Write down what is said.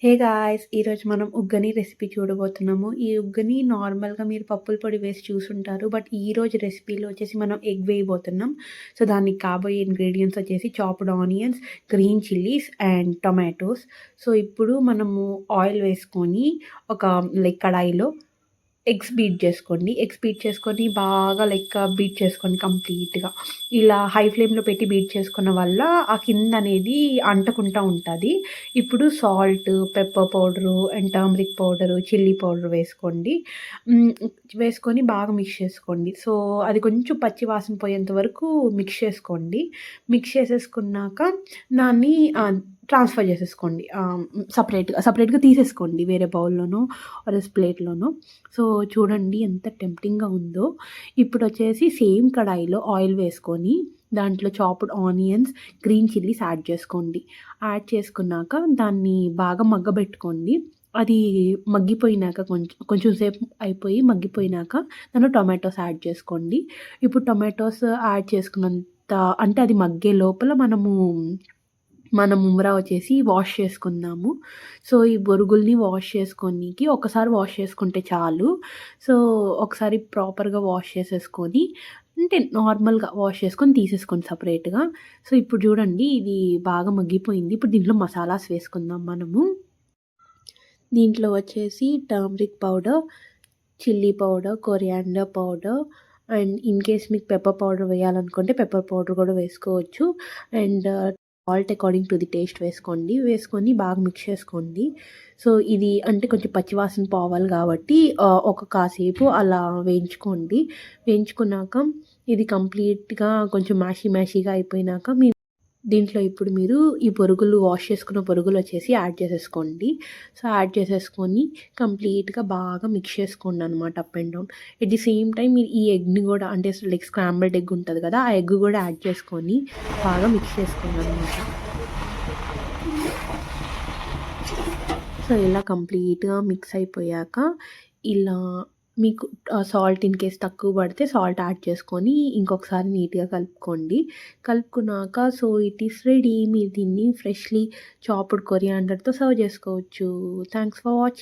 Hey guys! ఈరోజు మనం uggani recipe చూడబోతున్నాము. ఈ ఉగ్గని నార్మల్‌గా మీరు పప్పుల పొడి వేసి చూసుంటారు. బట్ ఈరోజు రెసిపీలో వచ్చేసి మనం ఎగ్ వేయబోతున్నాం. సో, దానికి కాబోయే ఇంగ్రీడియెంట్స్ వచ్చేసి chopped onions, green chillies and tomatoes. So, ఇప్పుడు మనము ఆయిల్ వేసుకొని ఒక కడాయిలో ఎగ్స్ బీట్ చేసుకొని బాగా బీట్ చేసుకోండి కంప్లీట్‌గా. ఇలా హై ఫ్లేమ్‌లో పెట్టి బీట్ చేసుకున్న వల్ల ఆ కిందనేది అంటకుంటా ఉంటది. ఇప్పుడు salt, pepper powder and turmeric powder, chilli powder వేసుకోండి. హ్మ్. వేసుకొని బాగా మిక్స్ చేసుకోండి. సో, అది కొంచెం పచ్చి వాసన పోయేంత వరకు మిక్స్ చేసుకోండి. మిక్స్ చేసేసుకున్నాక దాన్ని ట్రాన్స్‌ఫర్ చేసేసుకోండి. సెపరేట్‌గా తీసేసుకోండి వేరే బౌల్‌లోనో ప్లేట్‌లోనో. సో, చూడండి ఎంత టెంప్టింగ్‌గా ఉందో. ఇప్పుడొచ్చేసి సేమ్ కడాయిలో ఆయిల్ వేసుకొని, దాంట్లో chopped onions, green chillies add చేసుకోండి. యాడ్ చేసుకున్నాక దాన్ని బాగా మగ్గబెట్టుకోండి. అది మగ్గిపోయినాక కొంచెం సేపు అయిపోయి మగ్గిపోయినాక దాంట్లో టొమాటోస్ యాడ్ చేసుకోండి. ఇప్పుడు టొమాటోస్ యాడ్ చేసుకున్నంత అంటే అది మగ్గే లోపల మనం ముంగరా వచ్చేసి వాష్ చేసుకుందాము. సో, ఈ బొరుగుల్ని వాష్ చేసుకోనీకి ఒకసారి వాష్ చేసుకుంటే చాలు. సో, ఒకసారి ప్రాపర్‌గా వాష్ చేసేసుకొని అంటే నార్మల్‌గా వాష్ చేసుకొని తీసేసుకోండి సెపరేట్‌గా. సో, ఇప్పుడు చూడండి ఇది బాగా మగ్గిపోయింది. ఇప్పుడు దీంట్లో మసాలాస్ వేసుకుందాం మనము. దీంట్లో వచ్చేసి turmeric powder, chilli powder, coriander powder and in case మీకు పెప్పర్ పౌడర్ వేయాలనుకుంటే పెప్పర్ పౌడర్ కూడా వేసుకోవచ్చు. And salt according to the taste వేసుకోండి. వేసుకొని బాగా మిక్స్ చేసుకోండి. సో, ఇది అంటే కొంచెం పచ్చివాసన పోవాలి కాబట్టి ఒక కాసేపు అలా వేయించుకోండి. వేయించుకున్నాక ఇది కంప్లీట్‌గా కొంచెం మ్యాషీగా అయిపోయినాక దీంట్లో ఇప్పుడు మీరు ఈ వాష్ చేసుకున్న బొరుగులొచ్చేసి యాడ్ చేసేసుకోండి. సో, యాడ్ చేసేసుకొని కంప్లీట్‌గా బాగా మిక్స్ చేసుకోండనమాట up and down. At the same time మీరు ఈ ఎగ్‌ని గూడా అంటే స్క్రాంబుల్డ్ ఎగ్ ఉంటది గదా! ఆ ఎగ్ గూడా యాడ్ చేసుకొని బాగా మిక్స్ చేసుకోండనమాట. సో, ఇలా కంప్లీట్‌గా మిక్స్ అయిపోయాక ఇలా మీకు సాల్ట్ ఇన్ కేస్ తక్కువ పడితే సాల్ట్ యాడ్ చేసుకొని ఇంకొకసారి నీట్‌గా కలుపుకోండి. కలుపుకున్నాక సో, ఇట్ ఈస్ రెడీ. మీరు దీన్ని ఫ్రెష్‌లీ చాప్డ్ కొరియాండర్‌తో సర్వ్ చేసుకోవచ్చు. Thanks for watching.